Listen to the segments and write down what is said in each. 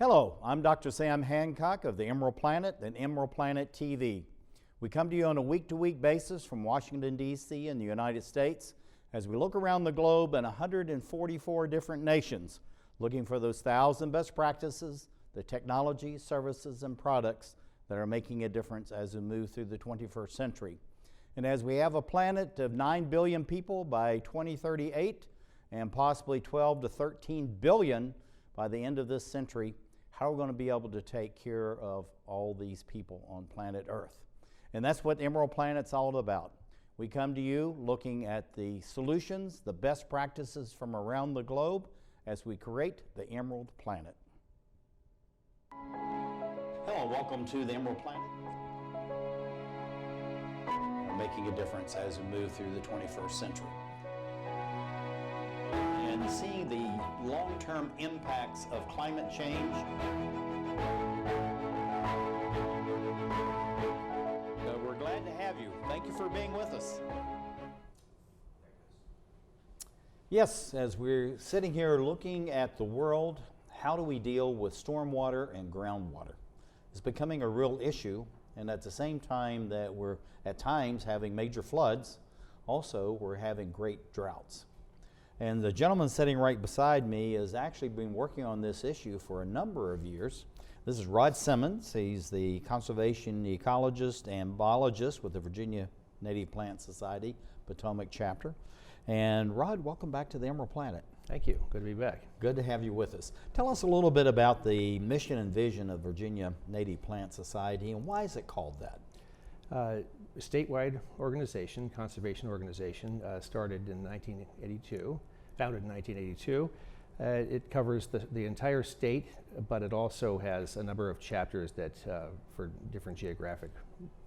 Hello, I'm Dr. Sam Hancock of the Emerald Planet and Emerald Planet TV. We come to you on a week-to-week basis from Washington, D.C. in the United States as we look around the globe in 144 different nations, looking for those 1,000 best practices, the technology, services, and products that are making a difference as we move through the 21st century. And as we have a planet of 9 billion people by 2038 and possibly 12 to 13 billion by the end of this century, how are we going to be able to take care of all these people on planet Earth? And that's what Emerald Planet's all about. We come to you looking at the solutions, the best practices from around the globe as we create the Emerald Planet. Hello, welcome to the Emerald Planet. We're making a difference as we move through the 21st century. And seeing the long-term impacts of climate change. We're glad to have you. Thank you for being with us. Yes, as we're sitting here looking at the world, how do we deal with stormwater and groundwater? It's becoming a real issue, and at the same time that we're at times having major floods, also we're having great droughts. And the gentleman sitting right beside me has actually been working on this issue for a number of years. This is Rod Simmons. He's the conservation ecologist and biologist with the Virginia Native Plant Society, Potomac chapter. And Rod, welcome back to the Emerald Planet. Thank you. Good to be back. Good to have you with us. Tell us a little bit about the mission and vision of Virginia Native Plant Society and why is it called that? Statewide organization, conservation organization, started in 1982. Founded in 1982. It covers the entire state, but it also has a number of chapters that for different geographic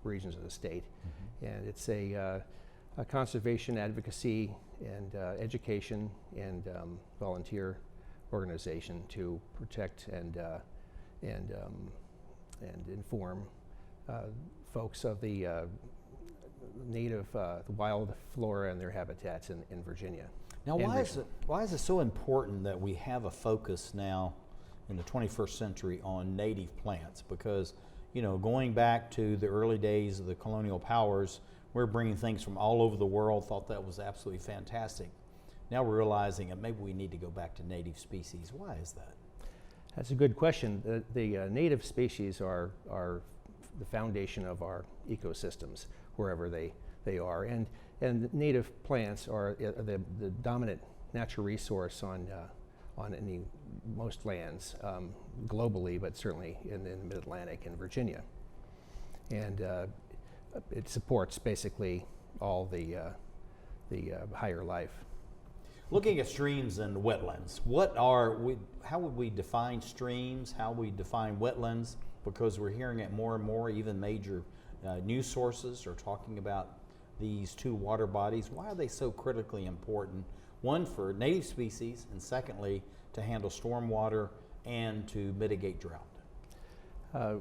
regions of the state. Mm-hmm. And it's a conservation advocacy and education and volunteer organization to protect and inform folks of the native the wild flora and their habitats in Virginia. Now, why is it so important that we have a focus now in the 21st century on native plants? Because, you know, going back to the early days of the colonial powers, we're bringing things from all over the world, thought that was absolutely fantastic. Now we're realizing that maybe we need to go back to native species. Why is that? That's a good question. The native species are the foundation of our ecosystems, wherever they are. And native plants are the dominant natural resource on most lands globally, but certainly in the Mid-Atlantic and Virginia. And it supports basically all the higher life. Looking at streams and wetlands, how would we define streams? How we define wetlands? Because we're hearing it more and more, even major news sources are talking about these two water bodies. Why are they so critically important? One, for native species, and secondly, to handle stormwater and to mitigate drought.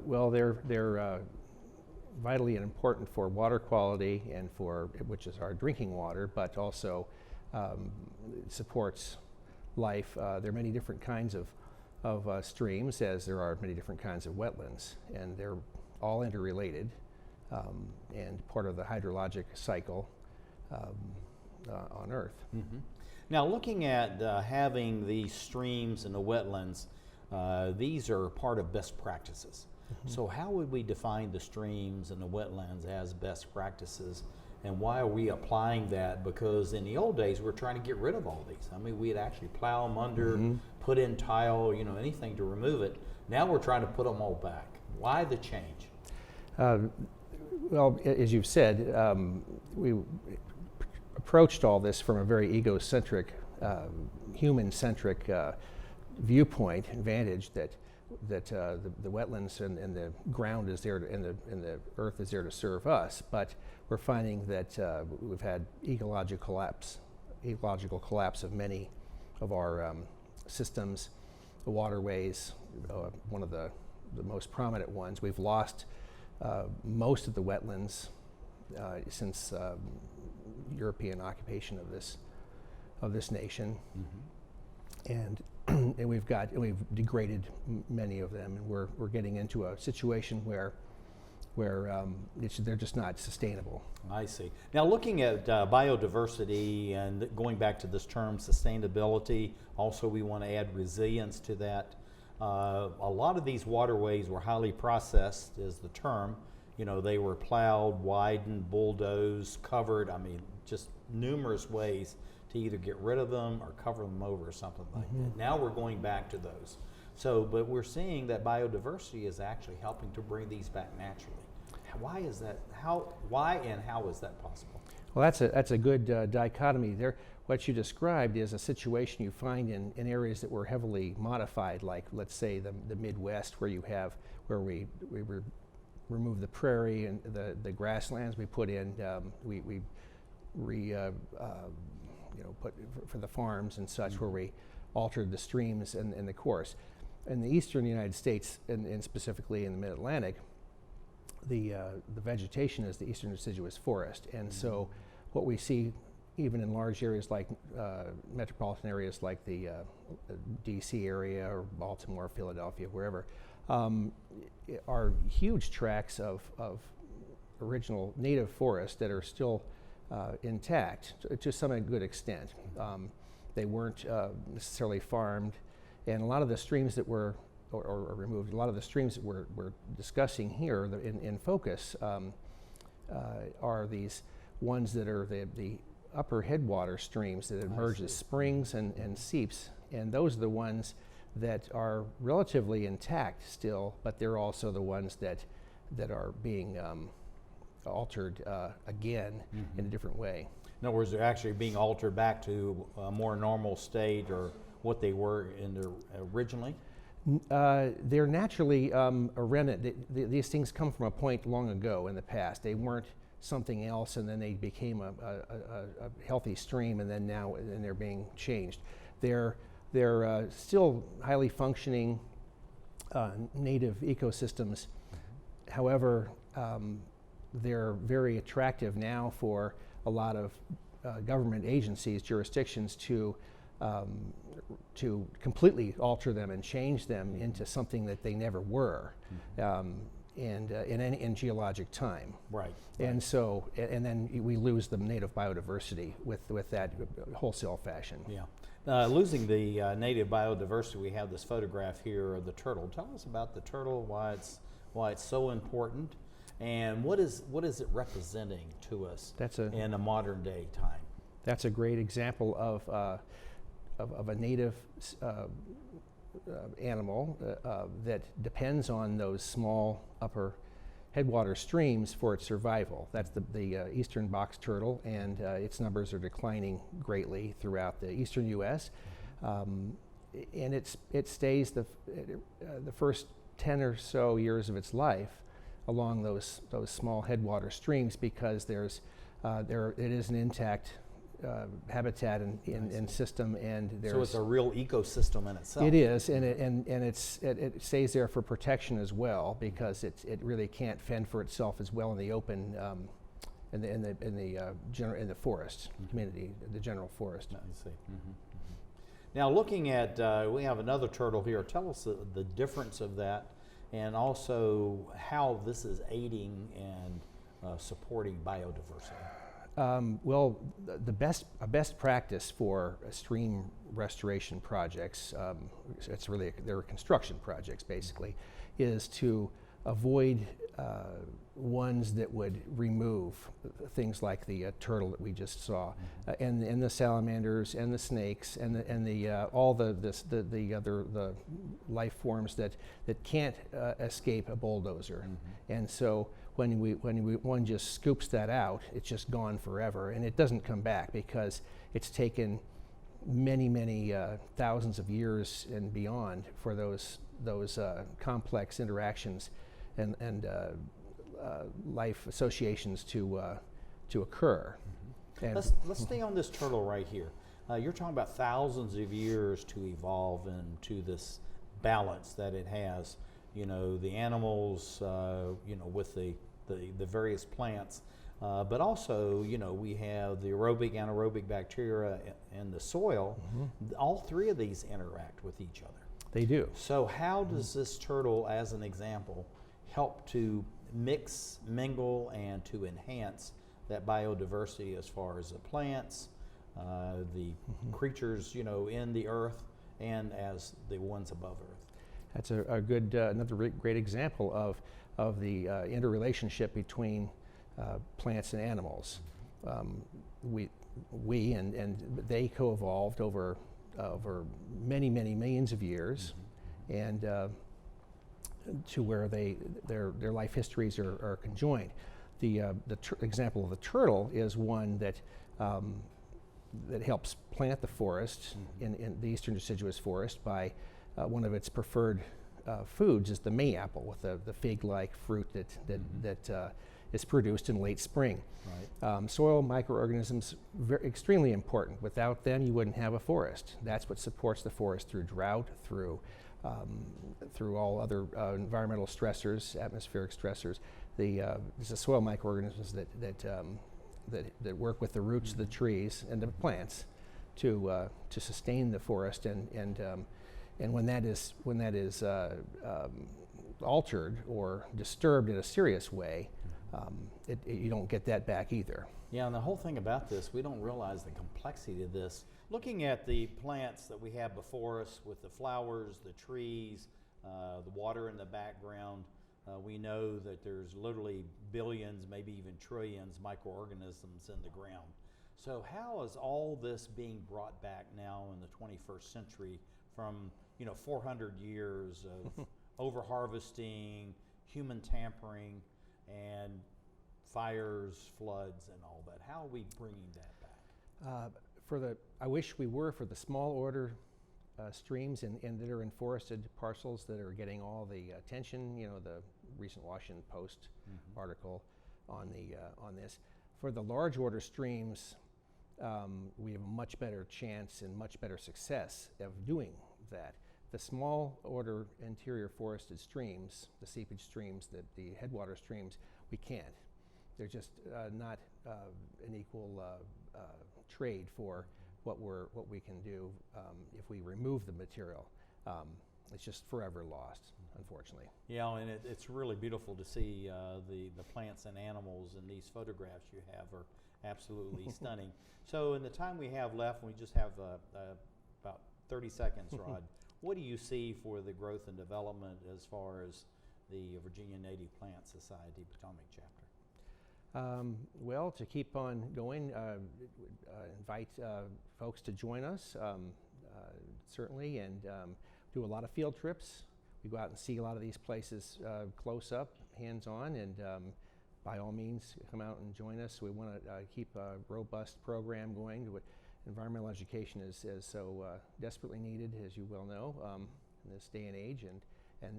Well, they're vitally important for water quality and which is our drinking water, but also it supports life. There are many different kinds of streams, as there are many different kinds of wetlands, and they're all interrelated. And part of the hydrologic cycle on Earth. Mm-hmm. Now, looking at having these streams and the wetlands, these are part of best practices. Mm-hmm. So how would we define the streams and the wetlands as best practices, and why are we applying that? Because in the old days, we were trying to get rid of all these. I mean, we'd actually plow them under, mm-hmm. put in tile, anything to remove it. Now we're trying to put them all back. Why the change? Well, as you've said, we approached all this from a very egocentric, human-centric viewpoint and vantage that the wetlands and the ground is there and the earth is there to serve us. But we're finding that we've had ecological collapse of many of our systems, the waterways, one of the most prominent ones. We've lost most of the wetlands since European occupation of this nation, mm-hmm. and and we've degraded many of them, and we're getting into a situation where they're just not sustainable. I see. Now, looking at biodiversity and going back to this term sustainability, also we want to add resilience to that. A lot of these waterways were highly processed, is the term. You know, they were plowed, widened, bulldozed, covered. I mean, just numerous ways to either get rid of them or cover them over or something like that. Now we're going back to those. So, but we're seeing that biodiversity is actually helping to bring these back naturally. Why is that? Why and how is that possible? Well, that's a good dichotomy there. What you described is a situation you find in areas that were heavily modified, like let's say the Midwest, where we remove the prairie and the grasslands we put in, put for the farms and such, where we altered the streams and the course. In the eastern United States, and specifically in the Mid-Atlantic, the vegetation is the eastern deciduous forest, and so what we see even in large areas like metropolitan areas like the DC area or Baltimore, Philadelphia, wherever, are huge tracts of original native forests that are still intact to some good extent. They weren't necessarily farmed, and a lot of the streams that were or removed, a lot of the streams that we're discussing here in focus are these ones that are the upper headwater streams that emerge as springs and seeps, and those are the ones that are relatively intact still, but they're also the ones that are being altered again in a different way. In other words, they're actually being altered back to a more normal state or what they were in their originally? They're naturally a remnant. These things come from a point long ago in the past. They weren't something else, and then they became a healthy stream, and then now they're being changed. They're still highly functioning native ecosystems. However, they're very attractive now for a lot of government agencies, jurisdictions to completely alter them and change them into something that they never were, in geologic time. Right. And so, and then we lose the native biodiversity with that wholesale fashion. Yeah. Losing the native biodiversity, we have this photograph here of the turtle. Tell us about the turtle, why it's so important, and what is it representing to us in a modern day time? That's a great example of a native animal that depends on those small upper headwater streams for its survival. That's the eastern box turtle, and its numbers are declining greatly throughout the eastern U.S. And it stays the first 10 or so years of its life along those small headwater streams because it is an intact habitat and system, and so it's a real ecosystem in itself. It is, and it stays there for protection as well because it really can't fend for itself as well in the open, in the forest community, the general forest. I see. Now, looking at we have another turtle here. Tell us the difference of that, and also how this is aiding and supporting biodiversity. Well, a best practice for stream restoration projects, they're construction projects basically, is to avoid ones that would remove things like the turtle that we just saw, and the salamanders and the snakes and all the other life forms that can't escape a bulldozer, and so. When one just scoops that out, it's just gone forever, and it doesn't come back because it's taken many thousands of years and beyond for those complex interactions and life associations to occur. And let's stay on this turtle right here. You're talking about thousands of years to evolve into this balance that it has. You know, the animals, with the various plants. But also, we have the aerobic, anaerobic bacteria in the soil. All three of these interact with each other. They do. So how does this turtle, as an example, help to mix, mingle, and to enhance that biodiversity as far as the plants, the creatures, in the earth, and as the ones above earth? That's a good, another great example of the interrelationship between plants and animals. We and they co-evolved over many millions of years, and to where their life histories are conjoined. The example of the turtle is one that helps plant the forest in the eastern deciduous forest by one of its preferred foods is the mayapple with the fig-like fruit that is produced in late spring. Right. Soil microorganisms extremely important. Without them, you wouldn't have a forest. That's what supports the forest through drought, through all other environmental stressors, atmospheric stressors. There's the soil microorganisms that work with the roots of the trees and the plants to sustain the forest, and when that is altered or disturbed in a serious way, you don't get that back either. Yeah, and the whole thing about this, we don't realize the complexity of this. Looking at the plants that we have before us with the flowers, the trees, the water in the background, we know that there's literally billions, maybe even trillions microorganisms in the ground. So how is all this being brought back now in the 21st century from 400 years of over-harvesting, human tampering, and fires, floods, and all that? How are we bringing that back? I wish we were for the small order streams and that are in forested parcels that are getting all the attention. The recent Washington Post article on this. For the large order streams, we have a much better chance and much better success of doing that. The small order interior forested streams, the seepage streams, the headwater streams, we can't. They're just not an equal trade for what we can do if we remove the material. It's just forever lost, unfortunately. Yeah, and it's really beautiful to see the plants and animals in these photographs you have are absolutely stunning. So in the time we have left, we just have about 30 seconds, Rod. What do you see for the growth and development as far as the Virginia Native Plant Society Potomac chapter? Well, to keep on going, invite folks to join us, certainly, and do a lot of field trips. We go out and see a lot of these places close up, hands-on, and by all means, come out and join us. We want to keep a robust program going. Environmental education is so desperately needed, as you well know, in this day and age, and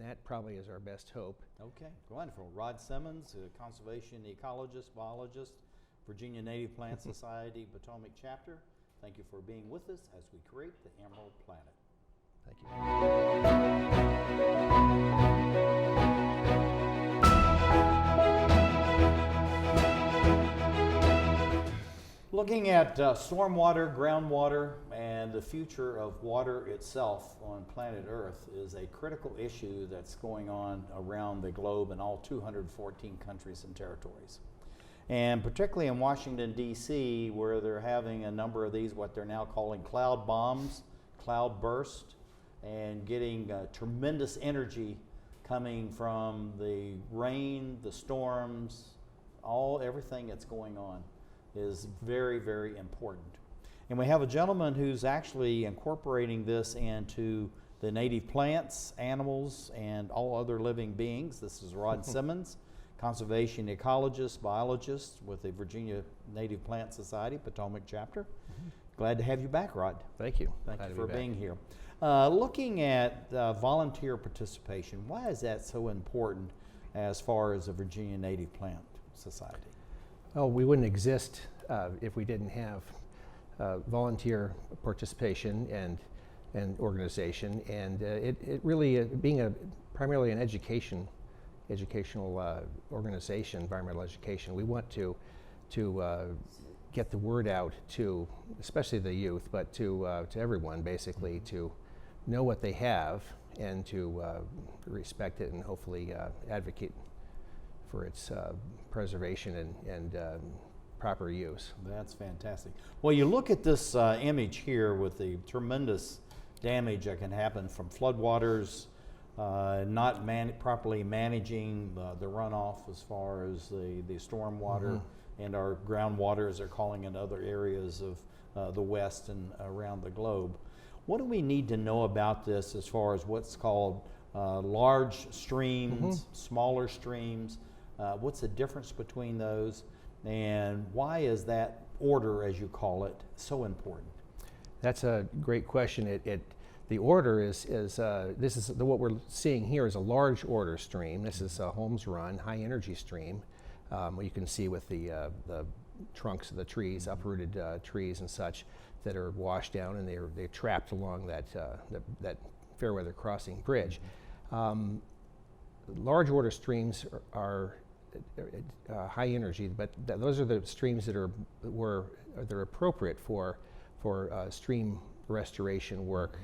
that probably is our best hope. Okay, wonderful. Rod Simmons, a conservation ecologist, biologist, Virginia Native Plant Society Potomac chapter. Thank you for being with us as we create the Emerald Planet. Thank you. Looking at stormwater, groundwater, and the future of water itself on planet Earth is a critical issue that's going on around the globe in all 214 countries and territories. And particularly in Washington, D.C., where they're having a number of these, what they're now calling cloud bombs, cloud burst, and getting tremendous energy coming from the rain, the storms, everything that's going on is very, very important. And we have a gentleman who's actually incorporating this into the native plants, animals, and all other living beings. This is Rod Simmons, conservation ecologist, biologist with the Virginia Native Plant Society Potomac chapter. Glad to have you back, Rod. Thank you. Thank you for being here. Looking at volunteer participation, why is that so important as far as the Virginia Native Plant Society? Well, we wouldn't exist if we didn't have volunteer participation and organization, and it really being primarily an educational organization, environmental education. We want to get the word out to, especially the youth, but to everyone basically, to know what they have and to respect it and hopefully advocate for its preservation and proper use. That's fantastic. Well, you look at this image here with the tremendous damage that can happen from floodwaters, not properly managing the runoff as far as the storm water and our groundwater, as they're calling in other areas of the West and around the globe. What do we need to know about this as far as what's called large streams, smaller streams? What's the difference between those? And why is that order, as you call it, so important? That's a great question. The order is this is what we're seeing here is a large order stream. This is a Holmes Run high energy stream. You can see with the trunks of the trees, uprooted trees and such that are washed down, and they're trapped along that Fairweather Crossing Bridge. Large order streams are high energy, but those are the streams that are appropriate for stream restoration work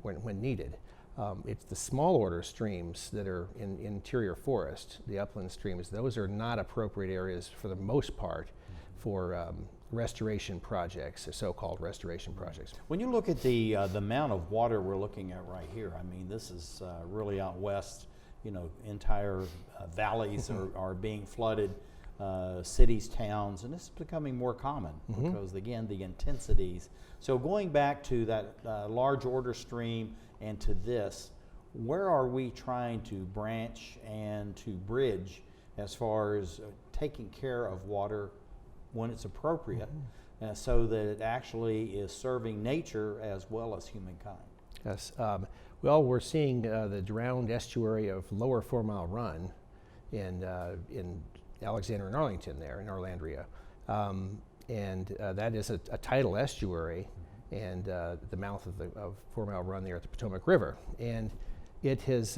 when needed. It's the small order streams that are in interior forest, the upland streams. Those are not appropriate areas for the most part for restoration projects, so-called restoration projects. When you look at the amount of water we're looking at right here, I mean, this is really out west. You know, entire valleys are being flooded, cities, towns, and this is becoming more common because, again, the intensities. So going back to that large order stream and to this, where are we trying to branch and to bridge as far as taking care of water when it's appropriate, so that it actually is serving nature as well as humankind? Yes. Well, we're seeing the drowned estuary of Lower 4 Mile Run in Alexander and Arlington there in Orlandria. And that is a tidal estuary and the mouth of 4 Mile Run there at the Potomac River. And it has,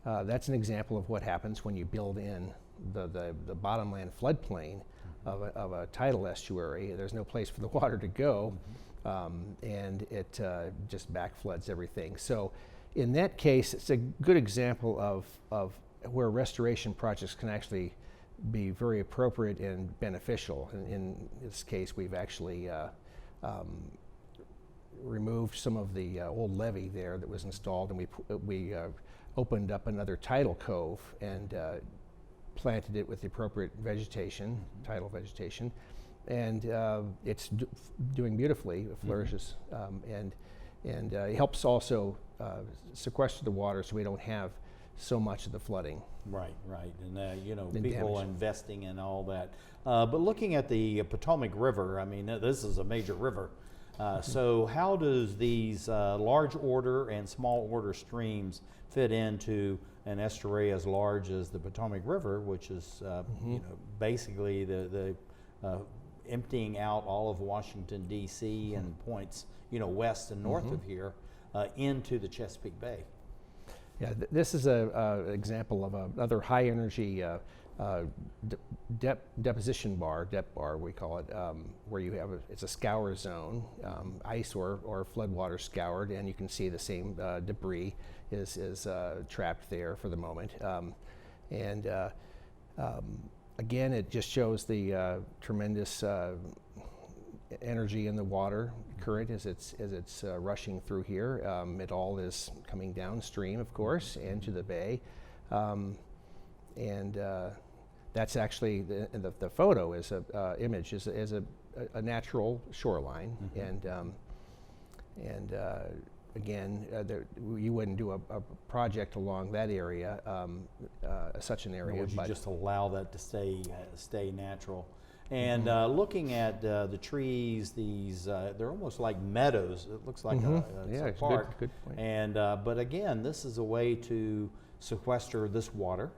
that's an example of what happens when you build in the bottomland floodplain of a tidal estuary. There's no place for the water to go. And it just backfloods everything. So in that case, it's a good example of where restoration projects can actually be very appropriate and beneficial. In this case, we've actually removed some of the old levee there that was installed, and we opened up another tidal cove and planted it with the appropriate vegetation, tidal vegetation. And it's doing beautifully. It flourishes, and it helps also sequester the water, so we don't have so much of the flooding. Right, and you know, And people damage. investing in all that. But looking at the Potomac River, I mean, this is a major river. So how does these large order and small order streams fit into an estuary as large as the Potomac River, which is you know, basically the emptying out all of Washington, D.C. and points, you know, west and north of here into the Chesapeake Bay? Yeah, this is an example of another high energy deposition bar, depth bar we call it, where you have it's a scour zone, ice or floodwater scoured, and you can see the same debris is trapped there for the moment. Again, it just shows the tremendous energy in the water current as it's rushing through here. It all is coming downstream, of course, into the bay, and that's actually the photo is a image is a natural shoreline, and again, you wouldn't do a project along that area, such an area. Or would you but just allow that to stay natural? And looking at the trees, these they're almost like meadows. It looks like a park. Good point. And but again, this is a way to sequester this water,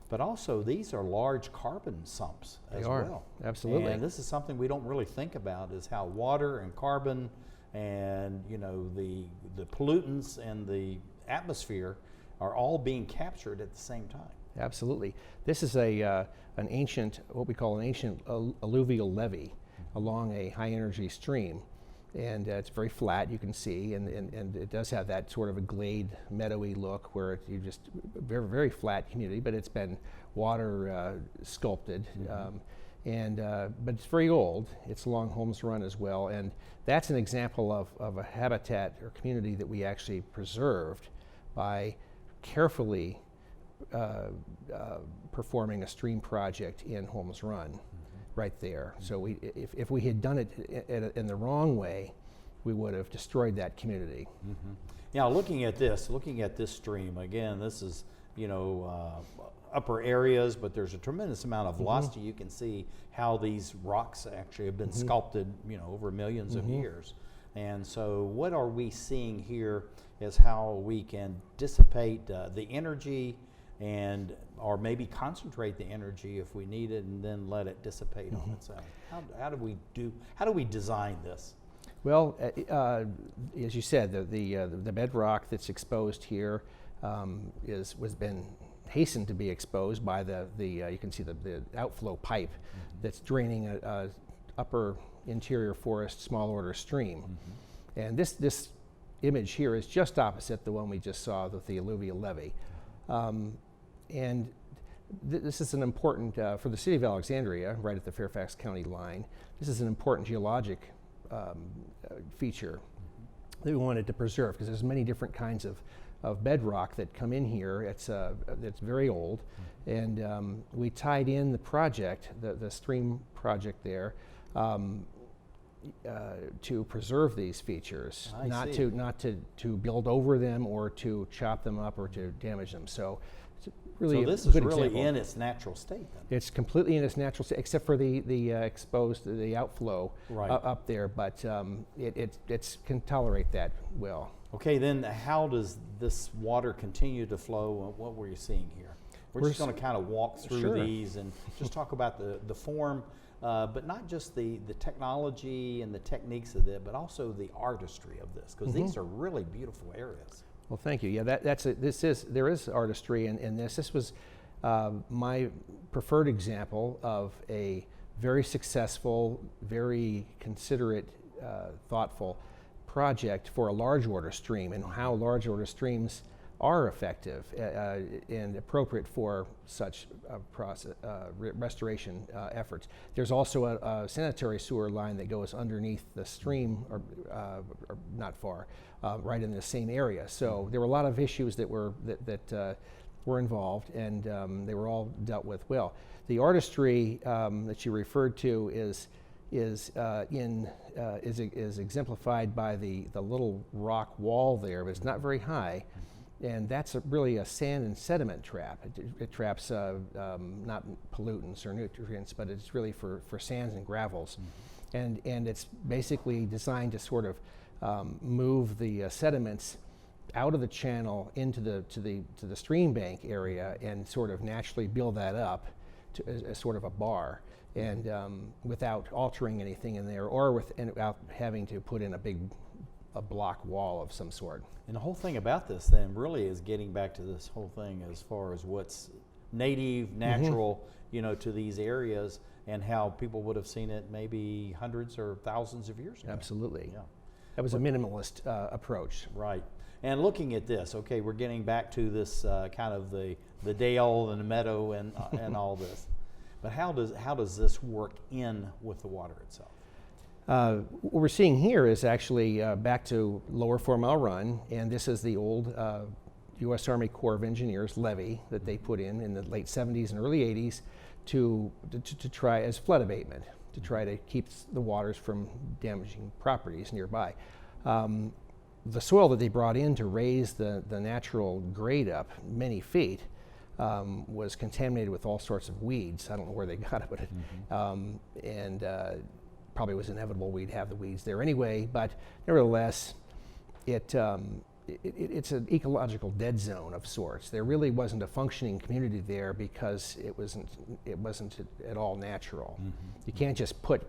but also these are large carbon sumps as well. Absolutely. And this is something we don't really think about, is how water and carbon and, you know, the pollutants and the atmosphere are all being captured at the same time. Absolutely. This is an ancient, what we call an ancient alluvial levee along a high energy stream. And it's very flat, you can see, and it does have that sort of a glade, meadowy look where you just, very, very flat community, but it's been water sculpted. But it's very old. It's along Holmes Run as well, and that's an example of a habitat or community that we actually preserved by carefully performing a stream project in Holmes Run, right there. So if we had done it in the wrong way, we would have destroyed that community. Now, looking at this stream again, this is upper areas, but there's a tremendous amount of velocity. You can see how these rocks actually have been sculpted, over millions of years. And so what are we seeing here is how we can dissipate the energy or maybe concentrate the energy if we need it, and then let it dissipate on its own. How do we design this? Well, as you said, the bedrock that's exposed here was been hastened to be exposed by you can see the outflow pipe that's draining a upper interior forest small order stream. And this image here is just opposite the one we just saw with the alluvial levee. This is an important, for the city of Alexandria, right at the Fairfax County line, this is an important geologic feature that we wanted to preserve, because there's many different kinds of bedrock that come in here. It's very old, and we tied in the project, the stream project there, to preserve these features, not to build over them or to chop them up or to damage them. So it's really this a is good really example. in its natural state then. It's completely in its natural state, except for the exposed, the outflow up there, but it can tolerate that well. Okay, then how does this water continue to flow? What were you seeing here? We're just going to kind of walk through these and just talk about the form, but not just the technology and the techniques of it, but also the artistry of this, because these are really beautiful areas. Well, thank you. Yeah, there is artistry in this. This was my preferred example of a very successful, very considerate, thoughtful project for a large order stream, and how large order streams are effective and appropriate for such restoration efforts. There's also a sanitary sewer line that goes underneath the stream, or not far, right in the same area. So there were a lot of issues that were involved, and they were all dealt with well. The artistry that you referred to is exemplified by the little rock wall there, but it's not very high. And that's really a sand and sediment trap. It traps not pollutants or nutrients, but it's really for sands and gravels. And it's basically designed to sort of move the sediments out of the channel into the stream bank area, and sort of naturally build that up as sort of a bar, and without altering anything in there, or without having to put in a block wall of some sort. And the whole thing about this then really is getting back to this whole thing as far as what's native, natural, to these areas, and how people would have seen it maybe hundreds or thousands of years ago. Absolutely. Yeah. That was a minimalist approach. Right. And looking at this, okay, we're getting back to this kind of the dale and the meadow and all this. But how does this work in with the water itself? What we're seeing here is actually back to Lower 4 Mile Run, and this is the old U.S. Army Corps of Engineers levee that they put in the late 70s and early 80s to try as flood abatement, to try to keep the waters from damaging properties nearby. The soil that they brought in to raise the natural grade up many feet was contaminated with all sorts of weeds. I don't know where they got it, but probably was inevitable we'd have the weeds there anyway, but nevertheless, it's an ecological dead zone of sorts. There really wasn't a functioning community there because it wasn't at all natural. You can't just put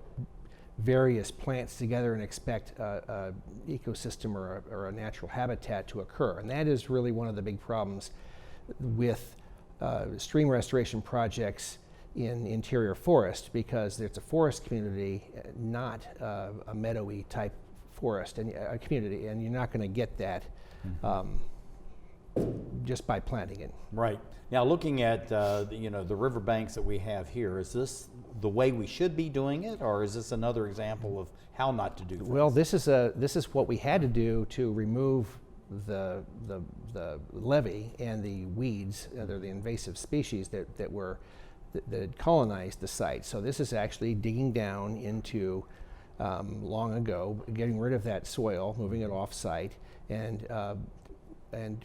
various plants together and expect a ecosystem or a natural habitat to occur, and that is really one of the big problems with stream restoration projects in interior forest, because it's a forest community, not a meadowy type forest and a community, and you're not going to get that just by planting it. Right. Now, looking at the riverbanks that we have here, is this the way we should be doing it, or is this another example of how not to do things? Well, this is what we had to do to remove the levee and the weeds, they're the invasive species that colonized the site. So this is actually digging down into long ago, getting rid of that soil, moving it off site, and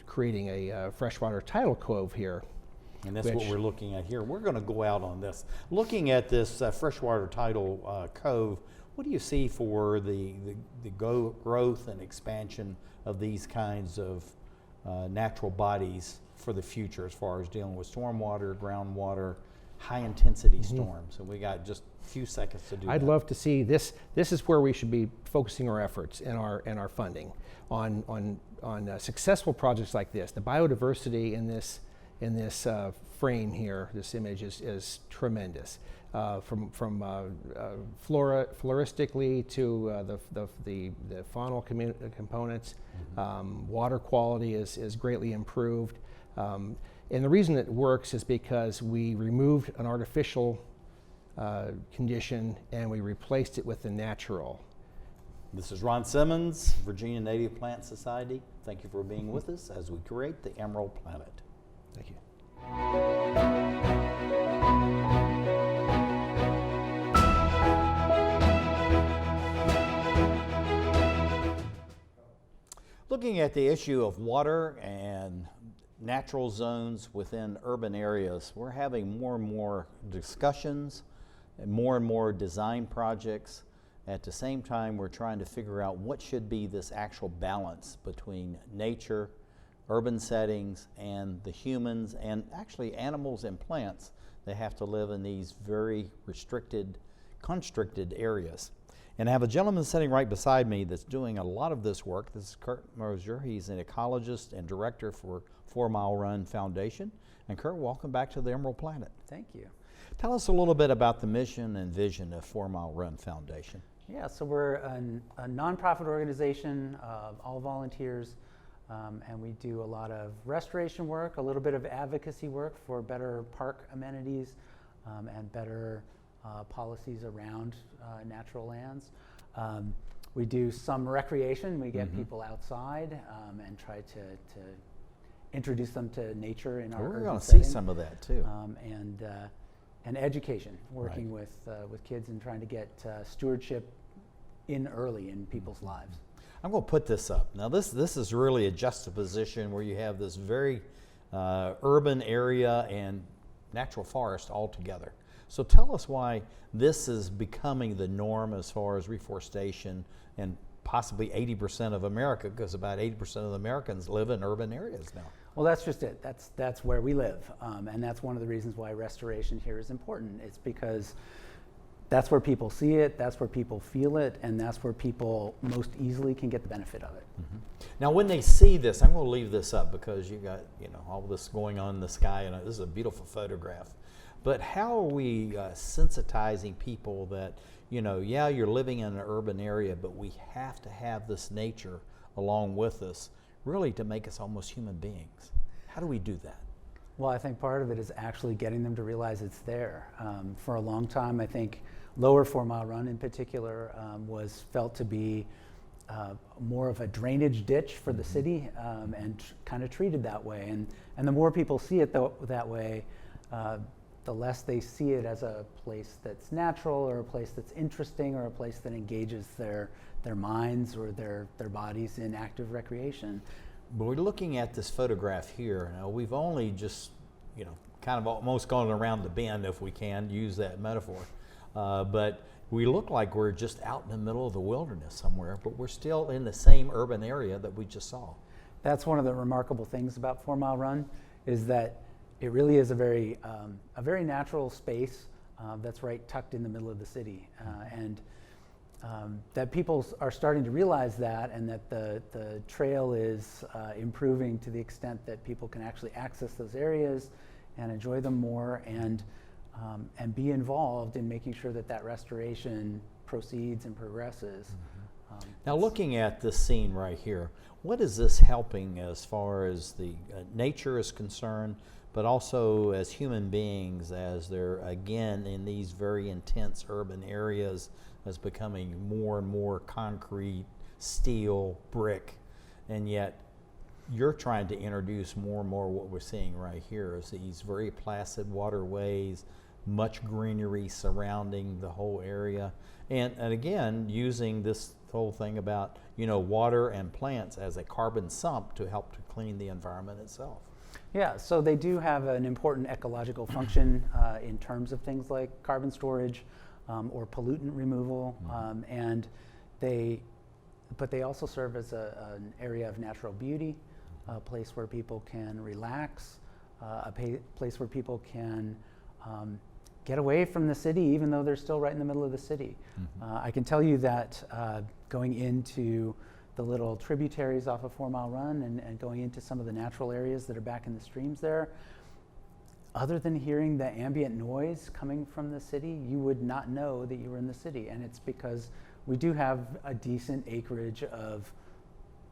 creating a freshwater tidal cove here. And that's what we're looking at here. We're going to go out on this. Looking at this freshwater tidal cove, what do you see for the growth and expansion of these kinds of natural bodies for the future, as far as dealing with stormwater, groundwater, high-intensity storms? And we got just a few seconds to do that. I'd love to see this. This is where we should be focusing our efforts and our funding on successful projects like this. The biodiversity in this frame here, this image is tremendous. From floristically to the faunal components, water quality is greatly improved. And the reason it works is because we removed an artificial condition and we replaced it with the natural. This is Ron Simmons, Virginia Native Plant Society. Thank you for being with us as we create the Emerald Planet. Thank you. Looking at the issue of water and natural zones within urban areas, we're having more and more discussions and more design projects. At the same time, we're trying to figure out what should be this actual balance between nature, urban settings, and the humans, and actually animals and plants that have to live in these very restricted, constricted areas. And I have a gentleman sitting right beside me that's doing a lot of this work. This is Kurt Moser. He's an ecologist and director for 4 Mile Run Foundation. And Kurt, welcome back to the Emerald Planet. Thank you. Tell us a little bit about the mission and vision of 4 Mile Run Foundation. Yeah, so we're a nonprofit organization, all volunteers, and we do a lot of restoration work, a little bit of advocacy work for better park amenities and better policies around natural lands. We do some recreation. We get people outside and try to introduce them to nature in our We're urban going to setting. see some of that too. And education, working with kids and trying to get stewardship in early in people's lives. I'm going to put this up. Now this is really a juxtaposition where you have this very urban area and natural forest all together. So tell us why this is becoming the norm as far as reforestation and possibly 80% of America, because about 80% of the Americans live in urban areas now. Well, that's just it. That's where we live, and that's one of the reasons why restoration here is important. It's because that's where people see it, that's where people feel it, and that's where people most easily can get the benefit of it. Now, when they see this, I'm going to leave this up because you got all this going on in the sky, and this is a beautiful photograph. But how are we sensitizing people that yeah, you're living in an urban area, but we have to have this nature along with us, really to make us almost human beings? How do we do that? Well, I think part of it is actually getting them to realize it's there. For a long time, I think Lower 4 Mile Run in particular was felt to be more of a drainage ditch for the city and kind of treated that way. And the more people see it that way, the less they see it as a place that's natural or a place that's interesting or a place that engages their minds or their bodies in active recreation. But we're looking at this photograph here. Now, we've only just, kind of almost gone around the bend, if we can use that metaphor. But we look like we're just out in the middle of the wilderness somewhere, but we're still in the same urban area that we just saw. That's one of the remarkable things about 4 Mile Run, is that it really is a very natural space that's right tucked in the middle of the city. And that people are starting to realize that, and that the trail is improving to the extent that people can actually access those areas and enjoy them more, and be involved in making sure that that restoration proceeds and progresses. Now, looking at this scene right here, what is this helping as far as the nature is concerned, but also as human beings, as they're again in these very intense urban areas, as becoming more and more concrete, steel, brick, and yet you're trying to introduce more and more what we're seeing right here is these very placid waterways, much greenery surrounding the whole area, and again using this whole thing about water and plants as a carbon sump to help to clean the environment itself. Yeah, so they do have an important ecological function in terms of things like carbon storage or pollutant removal, but they also serve as an area of natural beauty, a place where people can relax, a place where people can get away from the city, even though they're still right in the middle of the city. I can tell you that going into the little tributaries off of 4 Mile Run and going into some of the natural areas that are back in the streams there, other than hearing the ambient noise coming from the city, you would not know that you were in the city. And it's because we do have a decent acreage of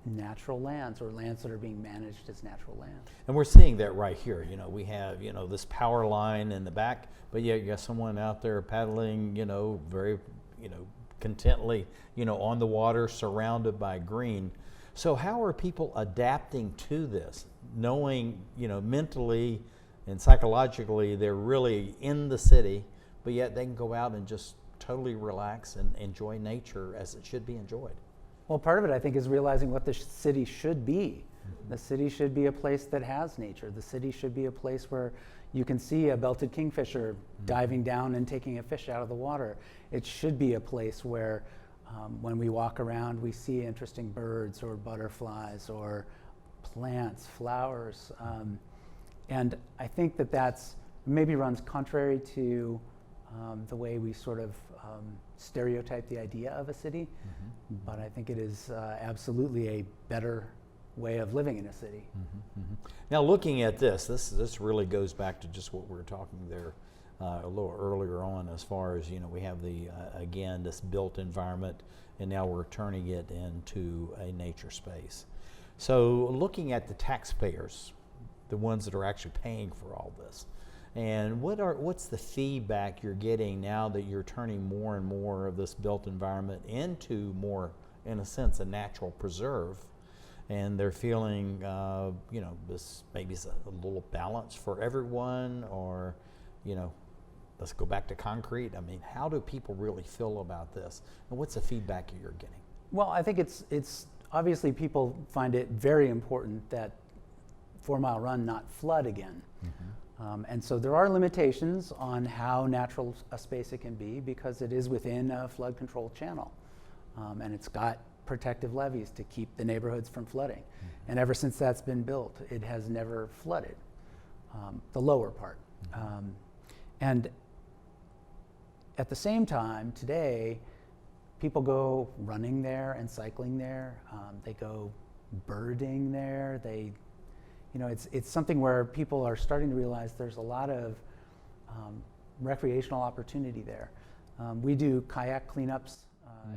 natural lands, or lands that are being managed as natural lands. And we're seeing that right here. We have this power line in the back, but yet you got someone out there paddling very contently on the water, surrounded by green. So how are people adapting to this, knowing mentally and psychologically they're really in the city, but yet they can go out and just totally relax and enjoy nature as it should be enjoyed? Well, part of it, I think, is realizing what the city should be. The city should be a place that has nature. The city should be a place where you can see a belted kingfisher diving down and taking a fish out of the water. It should be a place where when we walk around, we see interesting birds or butterflies or plants, flowers. And I think that that's maybe runs contrary to the way we sort of stereotype the idea of a city, but I think it is absolutely a better way of living in a city. Now, looking at this really goes back to just what we were talking there a little earlier on, as far as we have the again this built environment, and now we're turning it into a nature space. So, looking at the taxpayers, the ones that are actually paying for all this, and what's the feedback you're getting now that you're turning more and more of this built environment into more, in a sense, a natural preserve, and they're feeling, this maybe is a little balance for everyone, or, let's go back to concrete. I mean, how do people really feel about this, and what's the feedback you're getting? Well, I think it's obviously people find it very important that 4 Mile Run not flood again. And so there are limitations on how natural a space it can be, because it is within a flood control channel. And it's got protective levees to keep the neighborhoods from flooding. And ever since that's been built, it has never flooded, the lower part. And at the same time, today, people go running there and cycling there. They go birding there. It's something where people are starting to realize there's a lot of recreational opportunity there. We do kayak cleanups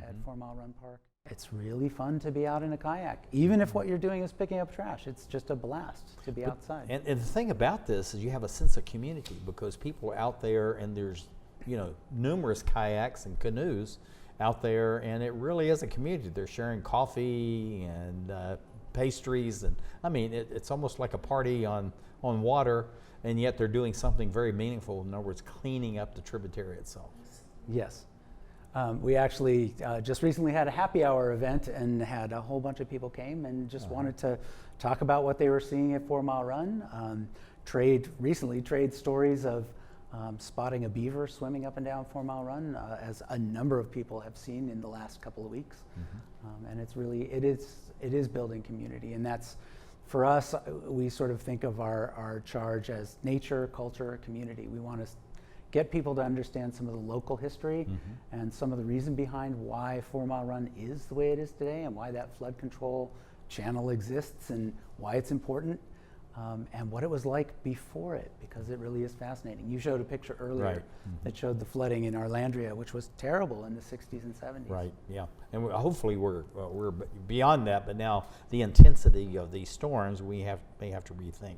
at 4 Mile Run Park. It's really fun to be out in a kayak, even if what you're doing is picking up trash. It's just a blast to be outside. And the thing about this is you have a sense of community, because people are out there, and there's numerous kayaks and canoes out there, and it really is a community. They're sharing coffee and pastries, and I mean it's almost like a party on water, and yet they're doing something very meaningful. In other words, cleaning up the tributary itself. Yes. We actually just recently had a happy hour event, and had a whole bunch of people came and just wanted to talk about what they were seeing at 4 Mile Run. Trade stories of spotting a beaver swimming up and down 4 Mile Run, as a number of people have seen in the last couple of weeks. And it is building community, and that's, for us, we sort of think of our charge as nature, culture, community. We want to get people to understand some of the local history and some of the reason behind why 4 Mile Run is the way it is today, and why that flood control channel exists, and why it's important. and what it was like before it, because it really is fascinating. You showed a picture earlier Right. that showed the flooding in Arlandria, which was terrible in the 60s and 70s. Right, yeah. And hopefully we're beyond that, but now the intensity of these storms, we may have to rethink,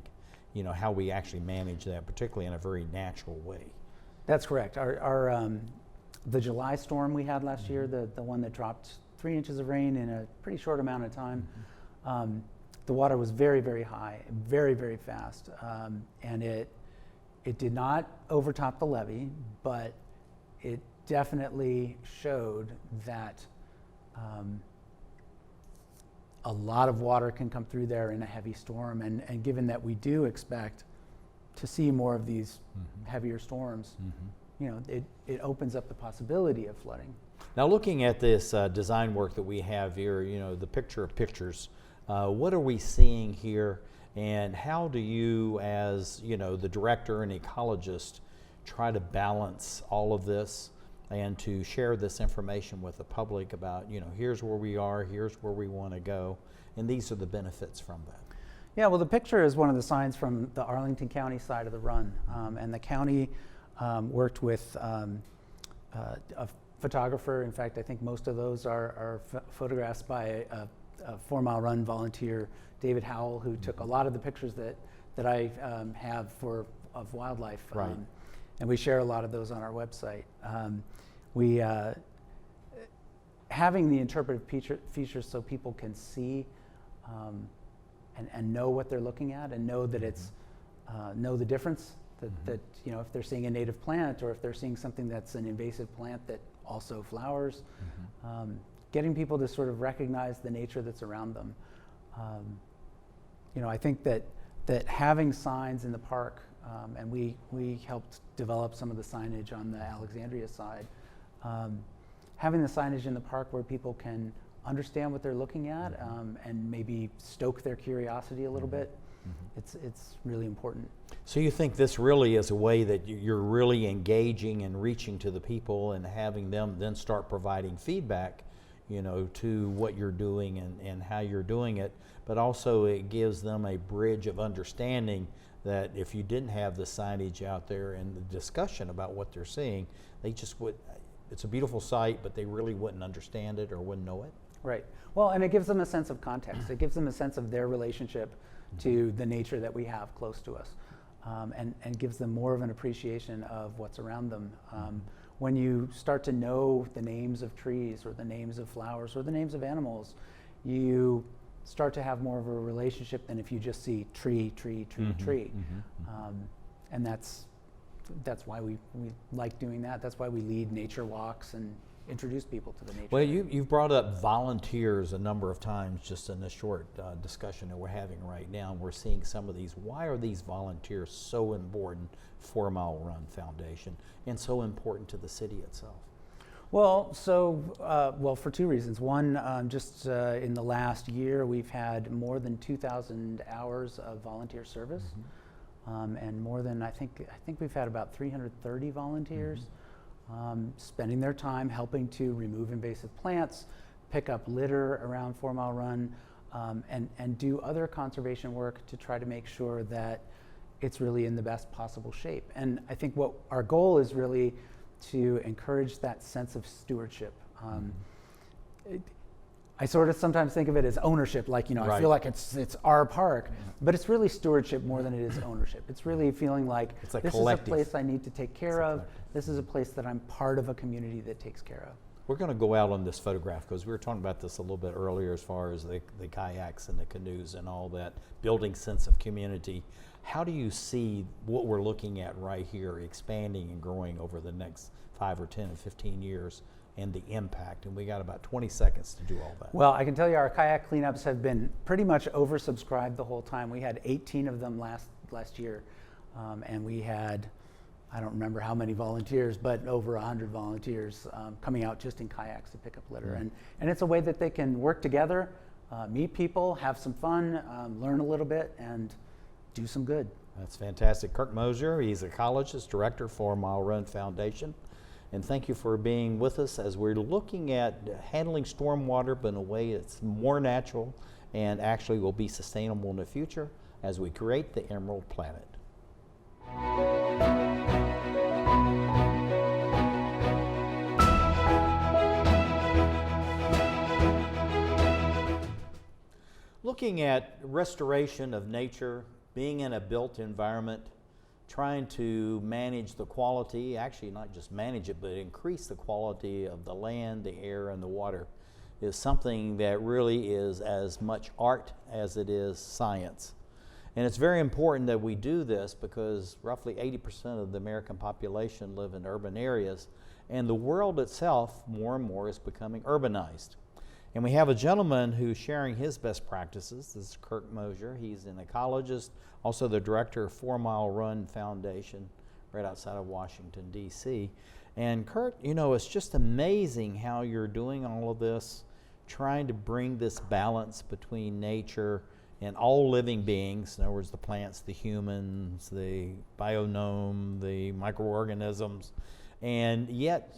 you know, how we actually manage that, particularly in a very natural way. That's correct. The July storm we had last year, the one that dropped 3 inches of rain in a pretty short amount of time, the water was very, very high, very, very fast, and it did not overtop the levee, but it definitely showed that a lot of water can come through there in a heavy storm, and given that we do expect to see more of these heavier storms, you know, it opens up the possibility of flooding. Now, looking at this design work that we have here, you know, the picture of pictures, what are we seeing here, and how do you, as, you know, the director and ecologist, try to balance all of this and to share this information with the public about, you know, here's where we are, here's where we want to go, and these are the benefits from that? Yeah, well, the picture is one of the signs from the Arlington County side of the run, and the county worked with a photographer. In fact, I think most of those are photographs by a 4 Mile Run volunteer, David Howell, who took a lot of the pictures that I have of wildlife. Right. And we share a lot of those on our website. Having the interpretive features so people can see and know what they're looking at, and know that it's know the difference, that you know, if they're seeing a native plant or if they're seeing something that's an invasive plant that also flowers, getting people to sort of recognize the nature that's around them. You know, I think that having signs in the park, and we helped develop some of the signage on the Alexandria side, having the signage in the park where people can understand what they're looking at, and maybe stoke their curiosity a little bit, it's really important. So you think this really is a way that you're really engaging and reaching to the people and having them then start providing feedback, you know, to what you're doing and how you're doing it, but also it gives them a bridge of understanding that if you didn't have the signage out there and the discussion about what they're seeing, they just would, it's a beautiful sight, but they really wouldn't understand it or wouldn't know it. Right. Well, and it gives them a sense of context. It gives them a sense of their relationship to the nature that we have close to us, and gives them more of an appreciation of what's around them. When you start to know the names of trees or the names of flowers or the names of animals, you start to have more of a relationship than if you just see tree, tree, tree, tree. And that's why we like doing that. That's why we lead nature walks and introduce people to the nature. Well, you've brought up volunteers a number of times just in this short discussion that we're having right now. We're seeing some of these. Why are these volunteers so important for 4 Mile Run Foundation and so important to the city itself? Well, well, for 2 reasons. One, just in the last year, we've had more than 2,000 hours of volunteer service, and more than I think we've had about 330 volunteers. Spending their time helping to remove invasive plants, pick up litter around 4 Mile Run, and do other conservation work to try to make sure that it's really in the best possible shape. And I think what our goal is really to encourage that sense of stewardship. I sort of sometimes think of it as ownership, like, you know, I feel like it's our park, but it's really stewardship more than it is ownership. It's really feeling like it's like this collective. is a place I need to take care of. This is a place that I'm part of a community that takes care of. We're going to go out on this photograph because we were talking about this a little bit earlier as far as the kayaks and the canoes and all that, building sense of community. How do you see what we're looking at right here expanding and growing over the next 5 or 10 and 15 years and the impact? And we got about 20 seconds to do all that. Well, I can tell you our kayak cleanups have been pretty much oversubscribed the whole time. We had 18 of them last year, and we had, I don't remember how many volunteers, but over 100 volunteers coming out just in kayaks to pick up litter. And it's a way that they can work together, meet people, have some fun, learn a little bit, and do some good. That's fantastic. Kirk Moser, he's ecologist, director for 4 Mile Run Foundation. And thank you for being with us as we're looking at handling stormwater, but in a way that's more natural and actually will be sustainable in the future. as we create the Emerald Planet. Looking at restoration of nature, being in a built environment, trying to manage the quality, actually not just manage it, but increase the quality of the land, the air, and the water is something that really is as much art as it is science. And it's very important that we do this because roughly 80% of the American population live in urban areas, and the world itself more and more is becoming urbanized. And we have a gentleman who's sharing his best practices. This is Kurt Moser. He's an ecologist, also the director of 4 Mile Run Foundation right outside of Washington, D.C. And Kurt, you know, it's just amazing how you're doing all of this, trying to bring this balance between nature and all living beings, in other words, the plants, the humans, the bionome, the microorganisms, and yet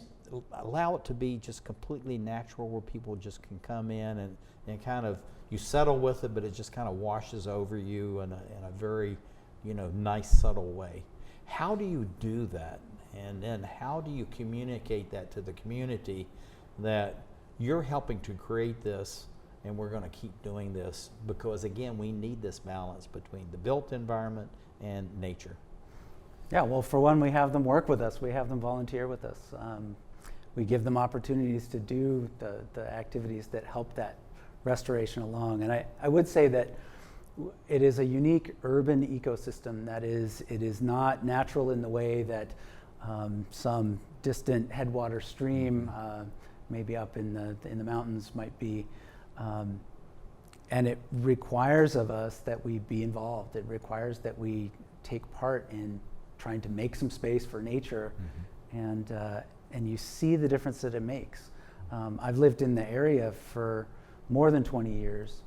allow it to be just completely natural where people just can come in and kind of, you settle with it, but it just kind of washes over you in a very, you know, nice, subtle way. How do you do that? And then how do you communicate that to the community that you're helping to create this and we're going to keep doing this? Because again, we need this balance between the built environment and nature. Yeah, well, for one, we have them work with us. We have them volunteer with us. We give them opportunities to do the activities that help that restoration along. And I would say that it is a unique urban ecosystem that it is not natural in the way that some distant headwater stream, maybe up in the mountains might be. And it requires of us that we be involved. It requires that we take part in trying to make some space for nature, and you see the difference that it makes. I've lived in the area for more than 20 years,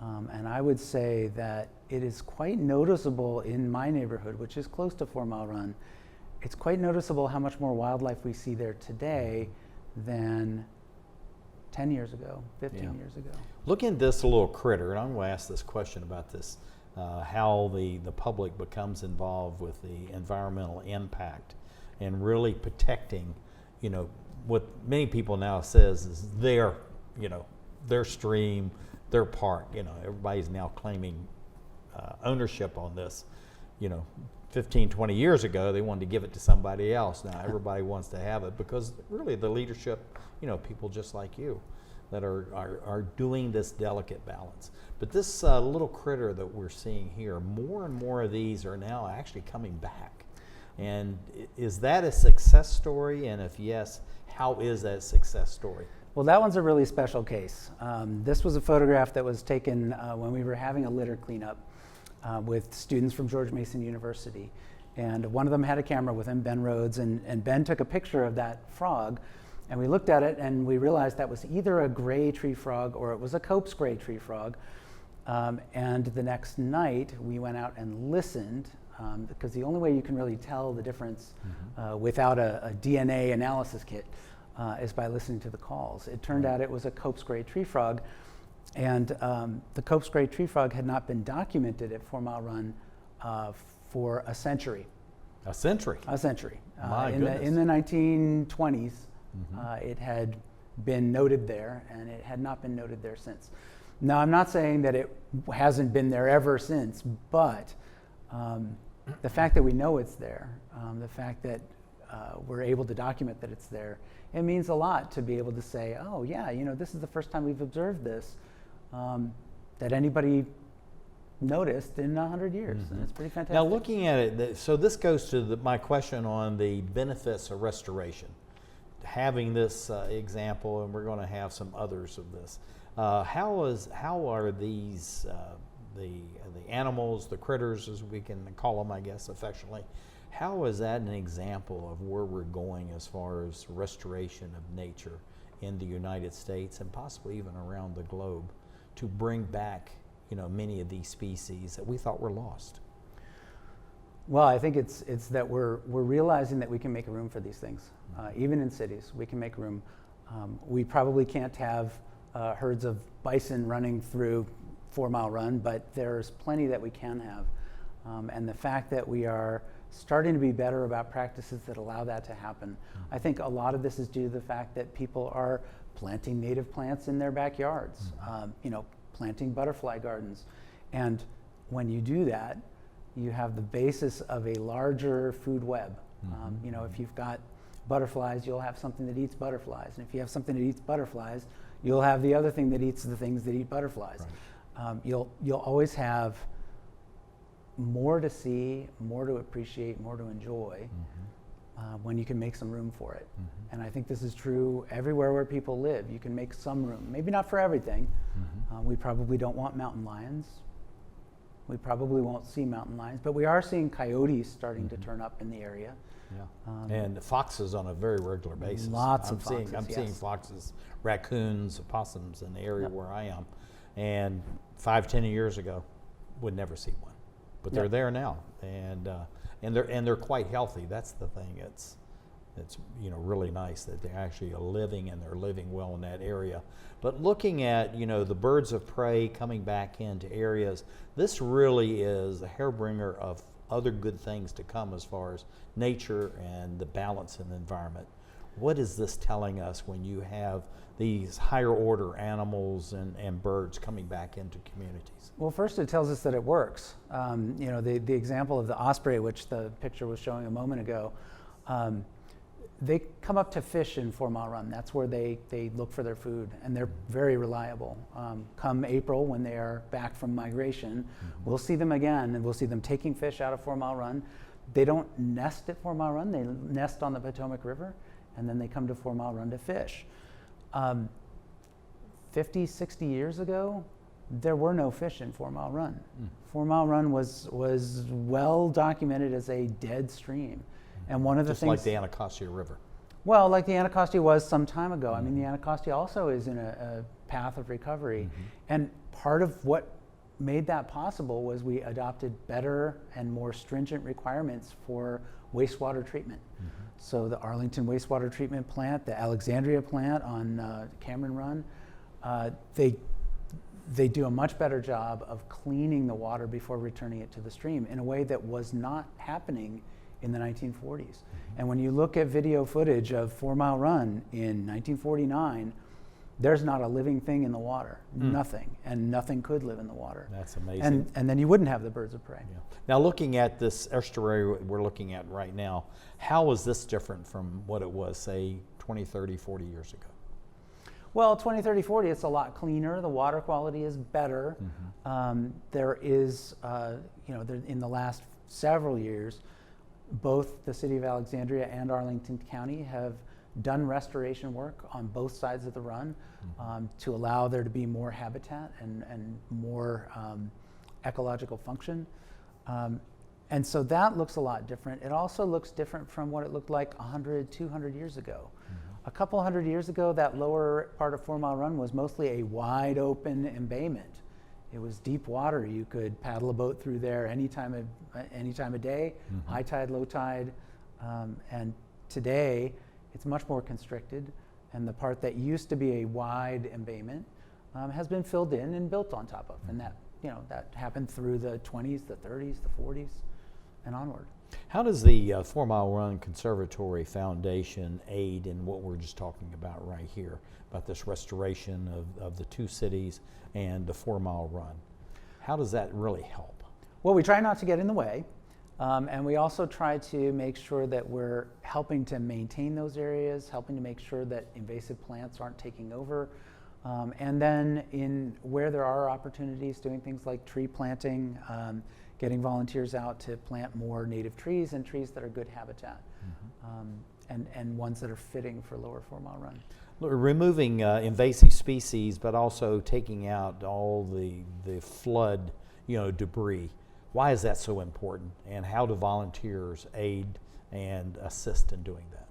and I would say that it is quite noticeable in my neighborhood, which is close to 4 Mile Run. It's quite noticeable how much more wildlife we see there today than 10 years ago, 15 years ago. Look at this little critter, and I'm going to ask this question about this, how the public becomes involved with the environmental impact and really protecting, you know, what many people now says is their stream, their park. You know, everybody's now claiming ownership on this. You know, 15, 20 years ago, they wanted to give it to somebody else. Now everybody wants to have it because really the leadership, you know, people just like you that are doing this delicate balance. But this little critter that we're seeing here, more and more of these are now actually coming back. And is that a success story? And if yes, how is that a success story? Well, that one's a really special case. This was a photograph that was taken when we were having a litter cleanup with students from George Mason University. And one of them had a camera with him, Ben Rhodes, and Ben took a picture of that frog. And we looked at it and we realized that was either a gray tree frog or it was a Cope's gray tree frog. And the next night we went out and listened, because the only way you can really tell the difference without a DNA analysis kit is by listening to the calls. It turned out it was a Cope's gray tree frog, and the Cope's gray tree frog had not been documented at 4 Mile Run for a century. A century? A century. My goodness. In the 1920s, it had been noted there, and it had not been noted there since. Now, I'm not saying that it hasn't been there ever since, but the fact that we know it's there, the fact that we're able to document that it's there, it means a lot to be able to say, oh yeah, you know, this is the first time we've observed this that anybody noticed in 100 years, and it's pretty fantastic. Now, looking at it, so this goes to my question on the benefits of restoration. Having this example, and we're going to have some others of this. How are these the animals, the critters, as we can call them, I guess, affectionately? How is that an example of where we're going as far as restoration of nature in the United States and possibly even around the globe to bring back, you know, many of these species that we thought were lost? Well, I think it's that we're realizing that we can make room for these things. Even in cities, we can make room. We probably can't have herds of bison running through 4 Mile Run, but there's plenty that we can have. And the fact that we are starting to be better about practices that allow that to happen. I think a lot of this is due to the fact that people are planting native plants in their backyards, planting butterfly gardens. And when you do that, you have the basis of a larger food web. If you've got butterflies, you'll have something that eats butterflies. And if you have something that eats butterflies, you'll have the other thing that eats the things that eat butterflies. Right. You'll always have more to see, more to appreciate, more to enjoy when you can make some room for it. And I think this is true everywhere where people live. You can make some room, maybe not for everything. We probably don't want mountain lions. We probably won't see mountain lions, but we are seeing coyotes starting to turn up in the area. Yeah, and foxes on a very regular basis. Lots of foxes. I'm seeing foxes, raccoons, opossums in the area where I am. And 5-10 years ago, would never see one, but they're there now, and they're quite healthy. That's the thing. It's really nice that they're actually living, and they're living well in that area. But looking at the birds of prey coming back into areas, this really is a hairbringer of other good things to come as far as nature and the balance in the environment. What is this telling us when you have these higher order animals and birds coming back into communities? Well, first it tells us that it works. The example of the osprey, which the picture was showing a moment ago, they come up to fish in 4 Mile Run. That's where they look for their food, and they're very reliable. Come April, when they are back from migration, we'll see them again, and we'll see them taking fish out of 4 Mile Run. They don't nest at 4 Mile Run, they nest on the Potomac River, and then they come to 4 Mile Run to fish. 50, 60 years ago, there were no fish in 4 Mile Run. 4 Mile Run was well documented as a dead stream. And one of the Just things, like the Anacostia River. well, like the Anacostia was some time ago. I mean, the Anacostia also is in a path of recovery. And part of what made that possible was we adopted better and more stringent requirements for wastewater treatment. So the Arlington wastewater treatment plant, the Alexandria plant on Cameron Run, they do a much better job of cleaning the water before returning it to the stream in a way that was not happening in the 1940s. And when you look at video footage of 4 Mile Run in 1949, there's not a living thing in the water, nothing, and nothing could live in the water. That's amazing. And then you wouldn't have the birds of prey. Yeah. Now, looking at this estuary we're looking at right now, how is this different from what it was, say, 20, 30, 40 years ago? Well, 20, 30, 40, it's a lot cleaner. The water quality is better. There is, in the last several years, both the city of Alexandria and Arlington County have done restoration work on both sides of the run to allow there to be more habitat and more ecological function. And so that looks a lot different. It also looks different from what it looked like 100, 200 years ago. A couple hundred years ago, that lower part of 4 Mile Run was mostly a wide open embayment. It was deep water. You could paddle a boat through there any time of day, high tide, low tide. And today, it's much more constricted. And the part that used to be a wide embayment has been filled in and built on top of. And that happened through the 20s, the 30s, the 40s, and onward. How does the 4 Mile Run Conservatory Foundation aid in what we're just talking about right here, about this restoration of the two cities and the 4 Mile Run? How does that really help? Well, we try not to get in the way, and we also try to make sure that we're helping to maintain those areas, helping to make sure that invasive plants aren't taking over, and then where there are opportunities, doing things like tree planting, getting volunteers out to plant more native trees and trees that are good habitat, and ones that are fitting for lower 4 Mile Run. Removing invasive species, but also taking out all the flood, debris. Why is that so important, and how do volunteers aid and assist in doing that?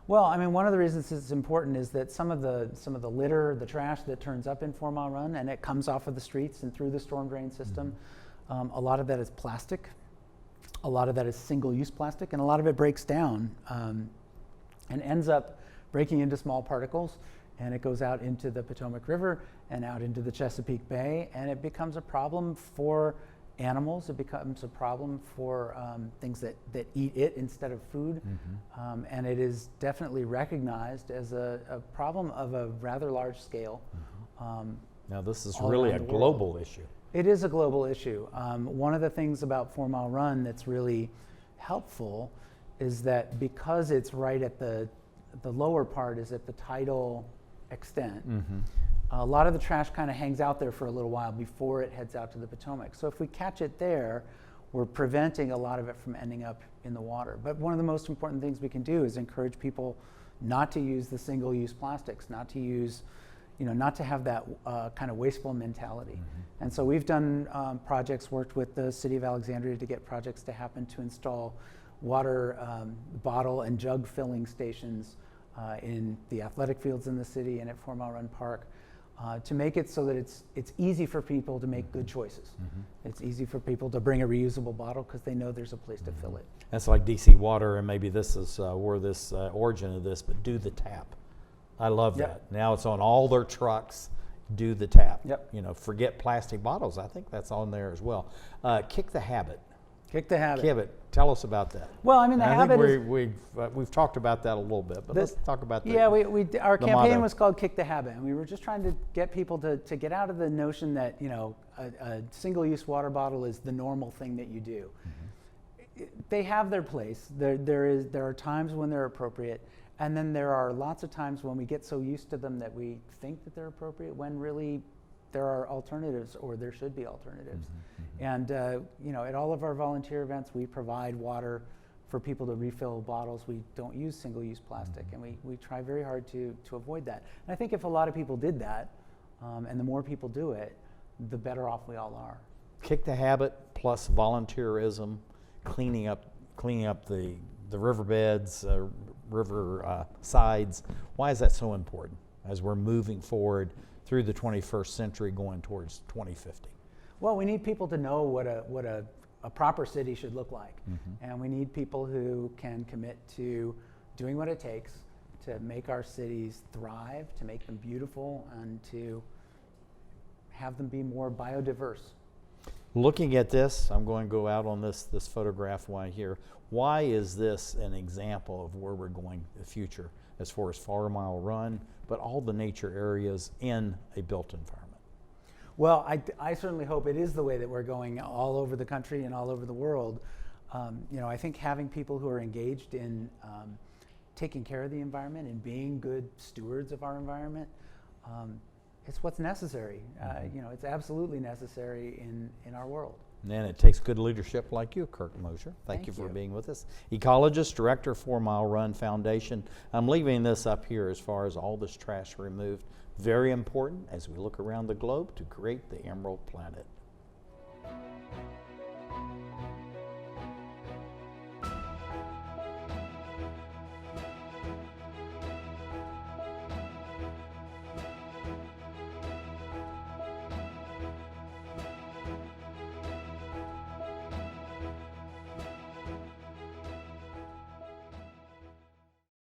Well, I mean, one of the reasons it's important is that some of the litter, the trash that turns up in 4 Mile Run and it comes off of the streets and through the storm drain system, a lot of that is plastic, a lot of that is single-use plastic, and a lot of it breaks down and ends up breaking into small particles and it goes out into the Potomac River and out into the Chesapeake Bay, and it becomes a problem for animals. It becomes a problem for things that eat it instead of food. And it is definitely recognized as a problem of a rather large scale. Now this is all really a around the world. global issue. It is a global issue. One of the things about 4 Mile Run that's really helpful is that because it's right at the lower part is at the tidal extent, a lot of the trash kind of hangs out there for a little while before it heads out to the Potomac. So if we catch it there, we're preventing a lot of it from ending up in the water. But one of the most important things we can do is encourage people not to use the single-use plastics, not to use, not to have that kind of wasteful mentality. And so we've done projects, worked with the City of Alexandria to get projects to happen to install water bottle and jug filling stations in the athletic fields in the city and at 4 Mile Run Park, to make it so that it's easy for people to make good choices. It's easy for people to bring a reusable bottle because they know there's a place to fill it. That's like DC Water, and maybe this is where this origin of this, but do the tap. I love that. Now it's on all their trucks. Do the tap. Forget plastic bottles. I think that's on there as well. Kick the habit. Kick the habit. Kick it. Tell us about that. Well, I mean, the habit is. We've talked about that a little bit, but let's talk about that. Yeah, our campaign motto. was called Kick the Habit, and we were just trying to get people to get out of the notion that a single-use water bottle is the normal thing that you do. They have their place. There are times when they're appropriate, and then there are lots of times when we get so used to them that we think that they're appropriate when really there are alternatives, or there should be alternatives. And at all of our volunteer events, we provide water for people to refill bottles. We don't use single-use plastic, and we try very hard to avoid that. And I think if a lot of people did that, and the more people do it, the better off we all are. Kick the habit plus volunteerism, cleaning up the riverbeds, river sides. Why is that so important as we're moving forward through the 21st century going towards 2050? Well, we need people to know what a proper city should look like. And we need people who can commit to doing what it takes to make our cities thrive, to make them beautiful, and to have them be more biodiverse. Looking at this, I'm going to go out on this photograph right here. Why is this an example of where we're going in the future as far as 4 Mile Run, but all the nature areas in a built environment? Well, I certainly hope it is the way that we're going all over the country and all over the world. I think having people who are engaged in taking care of the environment and being good stewards of our environment, it's what's necessary. It's absolutely necessary in our world. And it takes good leadership like you, Kirk Moser. Thank you for being with us. Ecologist, Director, 4 Mile Run Foundation. I'm leaving this up here as far as all this trash removed. Very important as we look around the globe to create the Emerald Planet.